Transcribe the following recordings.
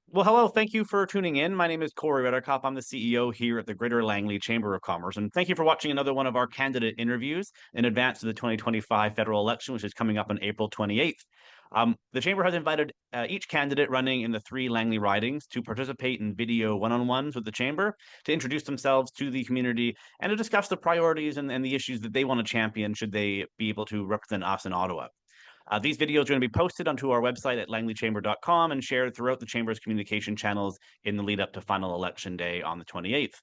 Well, hello. Thank you for tuning in. My name is Corey Redderkop. I'm the CEO here at the Greater Langley Chamber of Commerce. And thank you for watching another one of our candidate interviews in advance of the 2025 federal election, which is coming up on April 28th. The Chamber has invited each candidate running in the three Langley ridings to participate in video one-on-ones with the Chamber, to introduce themselves to the community, and to discuss the priorities and the issues that they want to champion should they be able to represent us in Ottawa. These videos are going to be posted onto our website at langleychamber.com and shared throughout the Chamber's communication channels in the lead up to final election day on the 28th.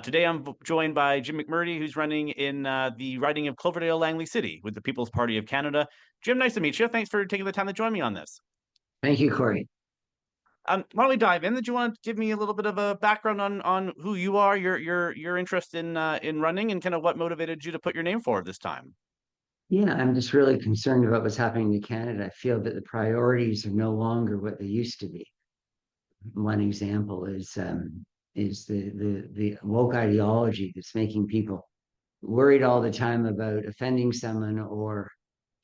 Today, I'm joined by Jim McMurtry, who's running in the riding of Cloverdale, Langley City with the People's Party of Canada. Jim, nice to meet you. Thanks for taking the time to join me on this. Thank you, Corey. Why don't we dive in? Do you want to give me a little bit of a background on who you are, your interest in running, and kind of what motivated you to put your name forward this time? Yeah, I'm just really concerned about what's happening to Canada. I feel that the priorities are no longer what they used to be. One example is the woke ideology that's making people worried all the time about offending someone or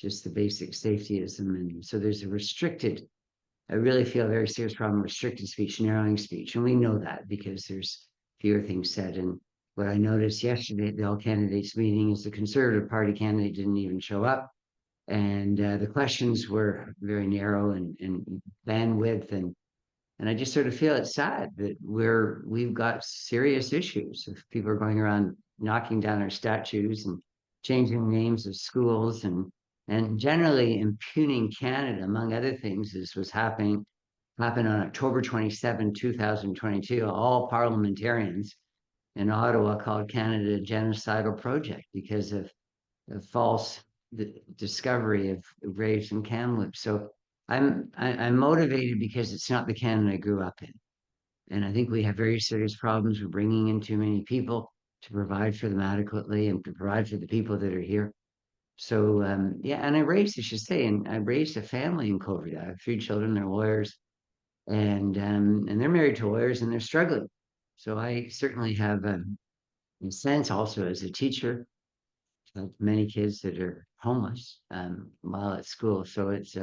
just the basic safetyism. And so there's I really feel a very serious problem, restricted speech, narrowing speech. And we know that because there's fewer things said. And what I noticed yesterday at the all candidates meeting is the Conservative Party candidate didn't even show up. And the questions were very narrow and bandwidth. And I just sort of feel it's sad that we've got serious issues. If people are going around knocking down our statues and changing names of schools and generally impugning Canada, among other things, is what's happened on October 27, 2022. All parliamentarians in Ottawa called Canada a genocidal project because of the false discovery of graves in Kamloops. So I'm motivated because it's not the Canada I grew up in, and I think we have very serious problems with bringing in too many people to provide for them adequately and to provide for the people that are here. So yeah, and I should say, and I raised a family in Cloverdale. I have three children. They're lawyers, and they're married to lawyers, and they're struggling. So I certainly have a sense also as a teacher of many kids that are homeless while at school. So it's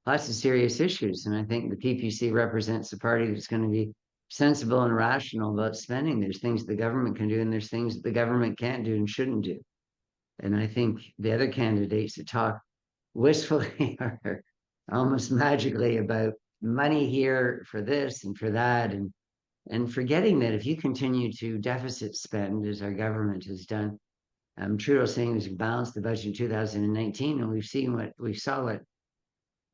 lots of serious issues. And I think the PPC represents a party that's going to be sensible and rational about spending. There's things the government can do, and there's things that the government can't do and shouldn't do. And I think the other candidates that talk wistfully or almost magically about money here for this and for that, and forgetting that if you continue to deficit spend as our government has done, Trudeau saying he's balanced the budget in 2019, and we saw what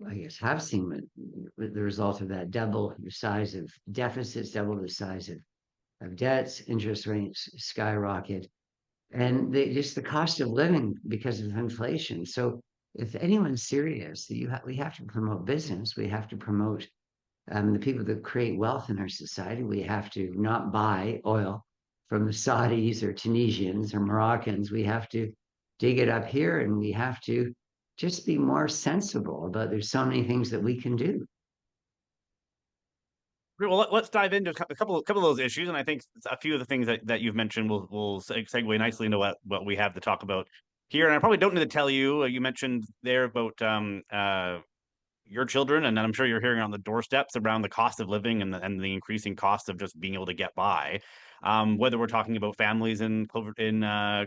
I guess have seen what the result of that: double the size of deficits, double the size of debts, interest rates skyrocket, and just the cost of living because of inflation. So if anyone's serious, we have to promote business. We have to promote the people that create wealth in our society. We have to not buy oil from the Saudis or Tunisians or Moroccans. We have to dig it up here, and we have to just be more sensible about there's so many things that we can do. Well, let's dive into a couple of those issues, and I think a few of the things that you've mentioned will segue nicely into what we have to talk about here. And I probably don't need to tell you. You mentioned there about your children, and I'm sure you're hearing on the doorsteps around the cost of living and the increasing cost of just being able to get by. Whether we're talking about families in Cloverdale,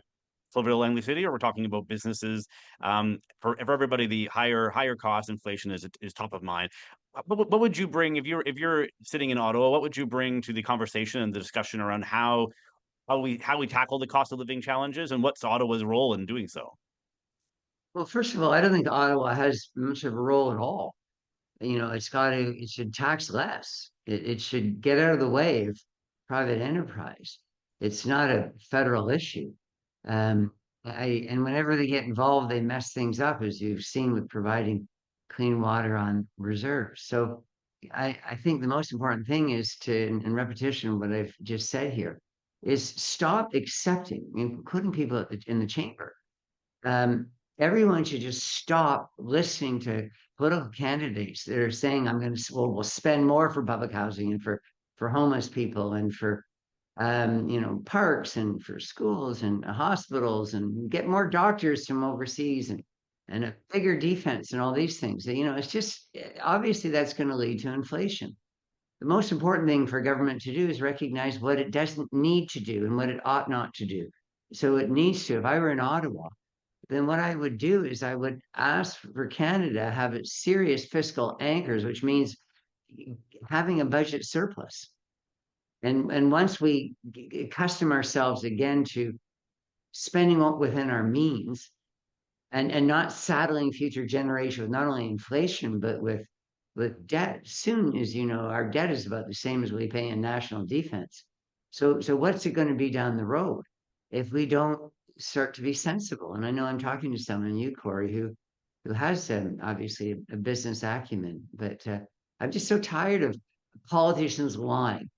Langley City, or we're talking about businesses. For everybody, the higher cost inflation is top of mind. What would you bring if you're sitting in Ottawa? What would you bring to the conversation and the discussion around how we tackle the cost of living challenges, and what's Ottawa's role in doing so? Well, first of all, I don't think Ottawa has much of a role at all. It should tax less. It should get out of the way of private enterprise. It's not a federal issue. And whenever they get involved, they mess things up, as you've seen with providing clean water on reserves. So I think the most important thing is to, in repetition, what I've just said here, is stop accepting, including people in the chamber. Everyone should just stop listening to political candidates that are saying, "I'm going to we'll spend more for public housing and for homeless people and for parks and for schools and hospitals and get more doctors from overseas and a bigger defense and all these things." It's just obviously that's going to lead to inflation. The most important thing for government to do is recognize what it doesn't need to do and what it ought not to do. So it needs to. If I were in Ottawa, then what I would do is I would ask for Canada to have its serious fiscal anchors, which means having a budget surplus. And once we accustom ourselves again to spending within our means, and not saddling future generations with not only inflation but with debt. Soon as you know, our debt is about the same as we pay in national defense. So what's it going to be down the road if we don't start to be sensible? And I know I'm talking to someone, you, Corey, who has obviously a business acumen, but I'm just so tired of politicians lying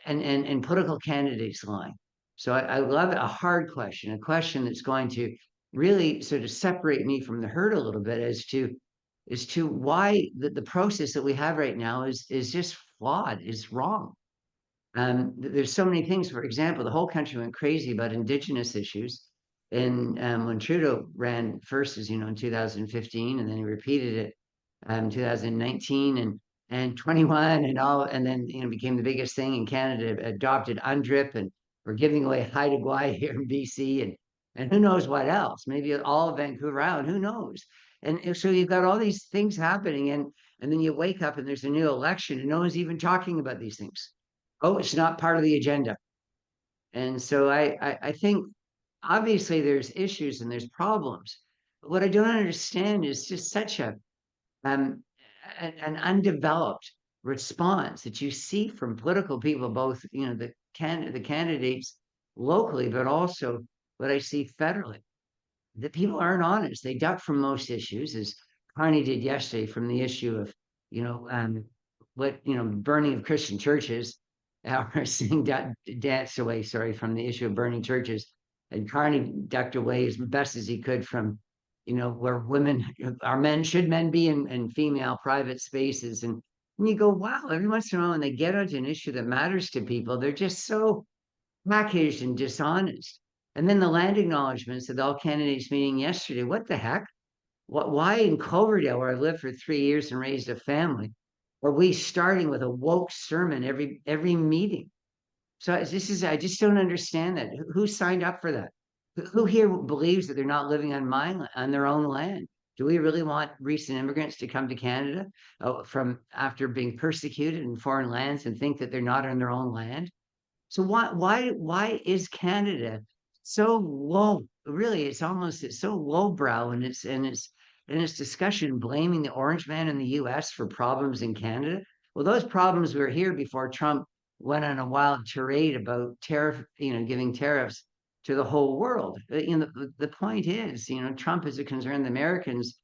and political candidates lying. So I love a hard question, a question that's going to really sort of separate me from the herd a little bit as to why the process that we have right now is just flawed, is wrong. There's so many things. For example, the whole country went crazy about Indigenous issues. And when Trudeau ran first, as you know, in 2015, and then he repeated it 2019 and 21 and all, and then became the biggest thing in Canada, adopted UNDRIP, and we're giving away Haida Gwaii here in BC, and who knows what else? Maybe all of Vancouver Island, who knows? And so you've got all these things happening, and then you wake up and there's a new election, and no one's even talking about these things. Oh, it's not part of the agenda. And so I think obviously there's issues and there's problems. But what I don't understand is just such um, an undeveloped response that you see from political people, both the candidates locally, but also what I see federally. That people aren't honest. They duck from most issues, as Carney did yesterday, from the issue of you know um, burning of Christian churches, or seeing dance away. Sorry, from the issue of burning churches, and Carney ducked away as best as he could from where women are men be in female private spaces. And you go, wow, every once in a while when they get onto an issue that matters to people, they're just so packaged and dishonest. And then the land acknowledgements at the all candidates meeting yesterday. What the heck? Why in Cloverdale, where I lived for 3 years and raised a family, are we starting with a woke sermon every meeting? So I just don't understand that. Who signed up for that? Who here believes that they're not living on their own land? Do we really want recent immigrants to come to Canada from after being persecuted in foreign lands and think that they're not on their own land? So why is Canada so low? Really, it's so lowbrow in its discussion, blaming the orange man in the US for problems in Canada. Well, those problems were here before Trump went on a wild tirade about giving tariffs to the whole world. The point is, Trump is a concern the Americans,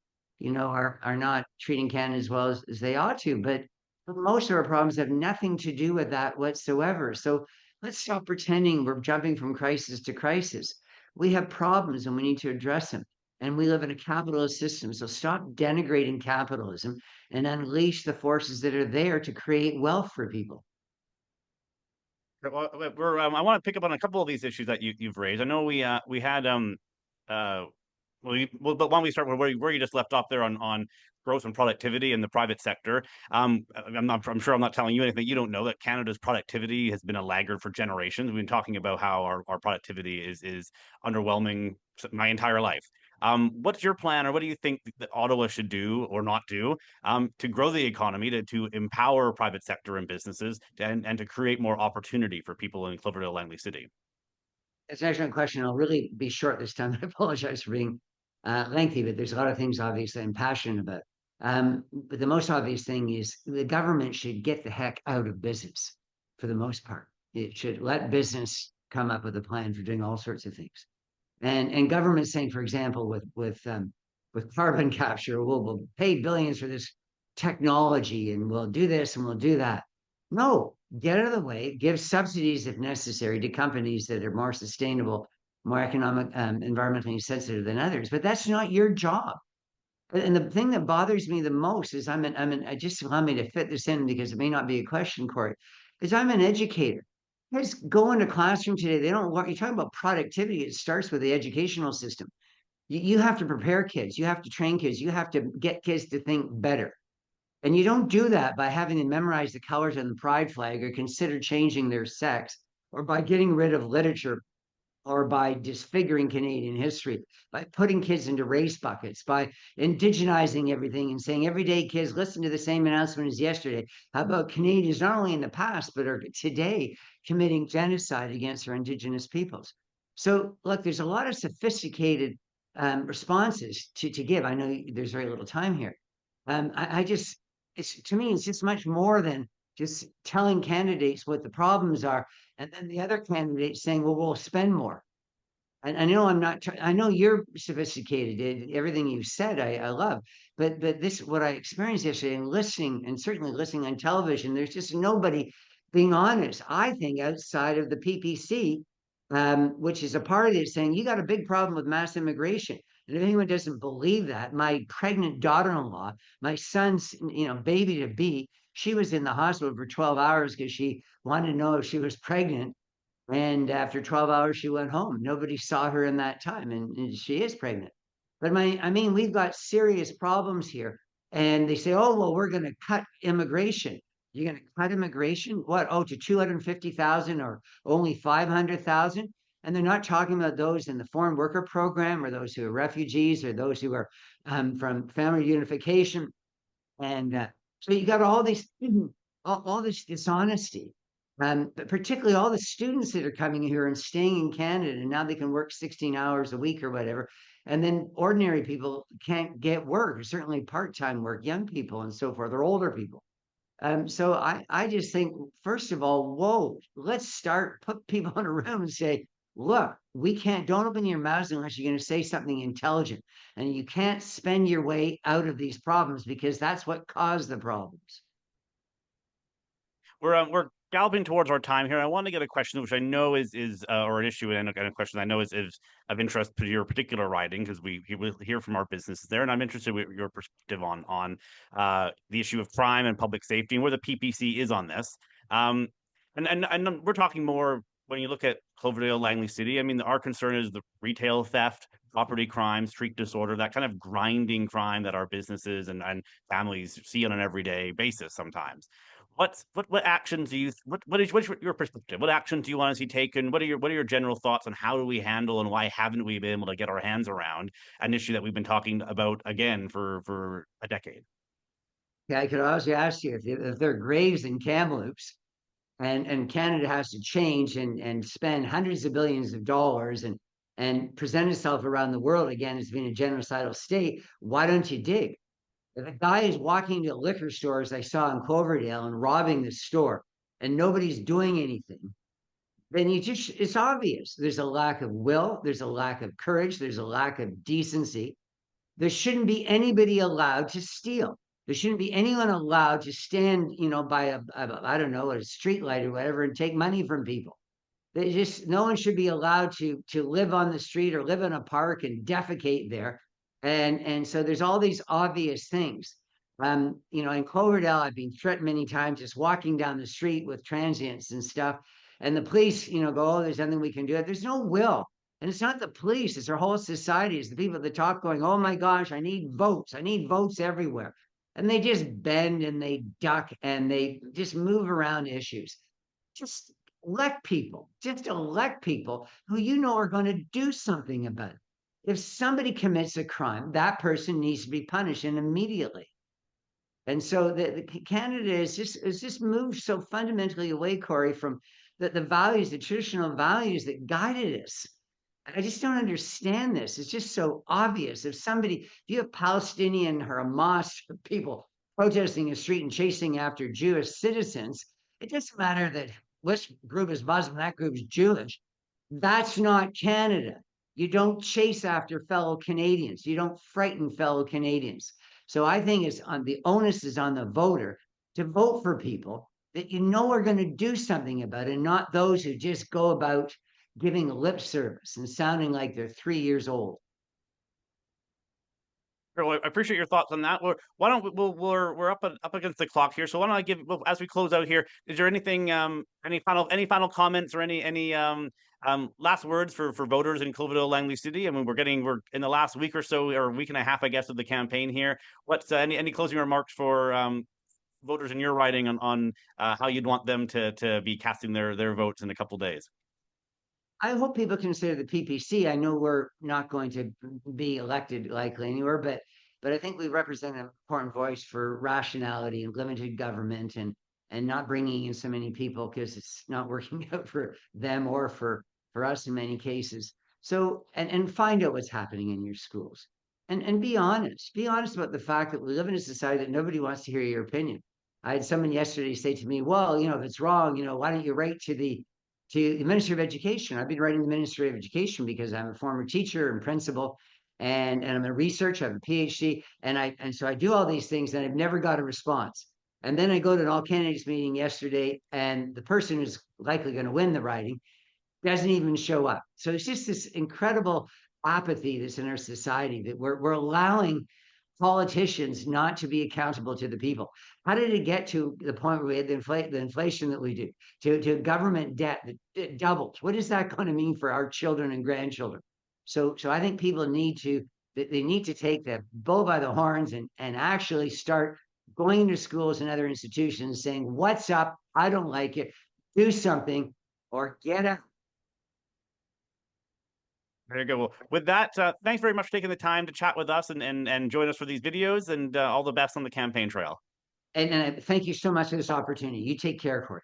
are not treating Canada as well as they ought to, but most of our problems have nothing to do with that whatsoever. So let's stop pretending we're jumping from crisis to crisis. We have problems and we need to address them. And we live in a capitalist system. So stop denigrating capitalism and unleash the forces that are there to create wealth for people. Well, I want to pick up on a couple of these issues that you've raised. I know we had uh, but why don't we start with where you just left off there on growth and productivity in the private sector. I'm sure I'm not telling you anything you don't know, that Canada's productivity has been a laggard for generations. We've been talking about how our productivity is underwhelming my entire life. What's your plan, or what do you think that Ottawa should do or not do to grow the economy, to empower private sector and businesses, and to create more opportunity for people in Cloverdale, Langley City? It's an excellent question. I'll really be short this time. I apologize for being lengthy, but there's a lot of things obviously I'm passionate about. But the most obvious thing is the government should get the heck out of business for the most part. It should let business come up with a plan for doing all sorts of things. And government saying, for example, with carbon capture, we'll pay billions for this technology, and we'll do this and we'll do that. No, get out of the way. Give subsidies if necessary to companies that are more sustainable, more economic, environmentally sensitive than others. But that's not your job. And the thing that bothers me the most is I just allow me to fit this in because it may not be a question, Corey, is I'm an educator. Guys go into classroom today. They don't work. You're talking about productivity. It starts with the educational system. You have to prepare kids. You have to train kids. You have to get kids to think better. And you don't do that by having them memorize the colors on the pride flag or consider changing their sex or by getting rid of literature or by disfiguring Canadian history, by putting kids into race buckets, by indigenizing everything and saying everyday kids listen to the same announcement as yesterday. How about Canadians not only in the past but are today committing genocide against our Indigenous peoples? So look, there's a lot of sophisticated responses to give. I know there's very little time here. I just, it's to me, it's just much more than just telling candidates what the problems are, and then the other candidates saying, "Well, we'll spend more." And I know I'm not. I know you're sophisticated. Everything you said, I love. But this, what I experienced yesterday, and listening, and certainly listening on television, there's just nobody being honest. I think outside of the PPC, which is a part of it, saying you got a big problem with mass immigration. And if anyone doesn't believe that, my pregnant daughter-in-law, my son's baby to be, she was in the hospital for 12 hours because she wanted to know if she was pregnant, and after 12 hours, she went home. Nobody saw her in that time, and she is pregnant. But I mean, we've got serious problems here. And they say, oh, well, we're going to cut immigration. You're going to cut immigration? What? Oh, to 250,000 or only 500,000? And they're not talking about those in the foreign worker program or those who are refugees or those who are from family unification. And so you got all these, all this dishonesty, but particularly all the students that are coming here and staying in Canada, and now they can work 16 hours a week or whatever. And then ordinary people can't get work, or certainly part-time work, young people and so forth, or older people. So I just think, first of all, whoa, let's start, put people in a room and say, look, we can't, don't open your mouths unless you're going to say something intelligent. And you can't spend your way out of these problems because that's what caused the problems. We're galloping towards our time here. I want to get a question which I know is or an issue and a question I know is of interest to your particular writing, because we will hear from our businesses there, and I'm interested with your perspective on the issue of crime and public safety and where the PPC is on this. Um, and we're talking more when you look at Cloverdale, Langley City. I mean, our concern is the retail theft, property crime, street disorder, that kind of grinding crime that our businesses and families see on an everyday basis sometimes. What actions do you what's your perspective? What actions do you want to see taken? What are your general thoughts on how do we handle and why haven't we been able to get our hands around an issue that we've been talking about again for a decade? Yeah, I could also ask you if there are graves in Kamloops, and Canada has to change and spend hundreds of billions of dollars and present itself around the world again as being a genocidal state, why don't you dig? If a guy is walking to liquor stores I saw in Cloverdale and robbing the store and nobody's doing anything, then it's obvious there's a lack of will, there's a lack of courage, there's a lack of decency. There shouldn't be anybody allowed to steal. There shouldn't be anyone allowed to stand, by I don't know, a street light or whatever and take money from people. They just, no one should be allowed to live on the street or live in a park and defecate there. And so there's all these obvious things. In Cloverdale, I've been threatened many times just walking down the street with transients and stuff. And the police, go, oh, there's nothing we can do. There's no will. And it's not the police, it's our whole society. It's the people at the top going, oh my gosh, I need votes. I need votes everywhere. And they just bend and they duck and they just move around issues. Just just elect people who are going to do something about it. If somebody commits a crime, that person needs to be punished and immediately. And so the Canada is just moved so fundamentally away, Corey, from the values, the traditional values that guided us. I just don't understand this. It's just so obvious. If you have Palestinian or Hamas people protesting a street and chasing after Jewish citizens, it doesn't matter that this group is Muslim, that group is Jewish. That's not Canada. You don't chase after fellow Canadians. You don't frighten fellow Canadians. So I think the onus is on the voter to vote for people that are going to do something about it, and not those who just go about giving lip service and sounding like they're 3 years old. Well, I appreciate your thoughts on that. Why don't we, we're up against the clock here, so why don't I give, well, as we close out here, is there anything any final comments or any Last words for voters in Cloverdale, Langley City. I mean, we're in the last week or so, or week and a half, I guess, of the campaign here. What's any closing remarks for voters in your riding on how you'd want them to be casting their votes in a couple days? I hope people consider the PPC. I know we're not going to be elected likely anywhere, but I think we represent an important voice for rationality and limited government and not bringing in so many people because it's not working out for them or for us in many cases. So and find out what's happening in your schools and be honest. Be honest about the fact that we live in a society that nobody wants to hear your opinion. I had someone yesterday say to me, "Well, if it's wrong, why don't you write to the Ministry of Education?" I've been writing the Ministry of Education because I'm a former teacher and principal, and I'm a researcher. I have a PhD, and so I do all these things, and I've never got a response. And then I go to an all candidates meeting yesterday, and the person who's likely going to win the riding doesn't even show up. So it's just this incredible apathy that's in our society that we're allowing politicians not to be accountable to the people. How did it get to the point where we had the inflation that we do, to government debt that doubled? What is that going to mean for our children and grandchildren? So I think people they need to take the bull by the horns and actually start going to schools and other institutions saying, "What's up? I don't like it. Do something or get out." Very good. Well, with that, thanks very much for taking the time to chat with us and join us for these videos, and all the best on the campaign trail. And thank you so much for this opportunity. You take care, Corey.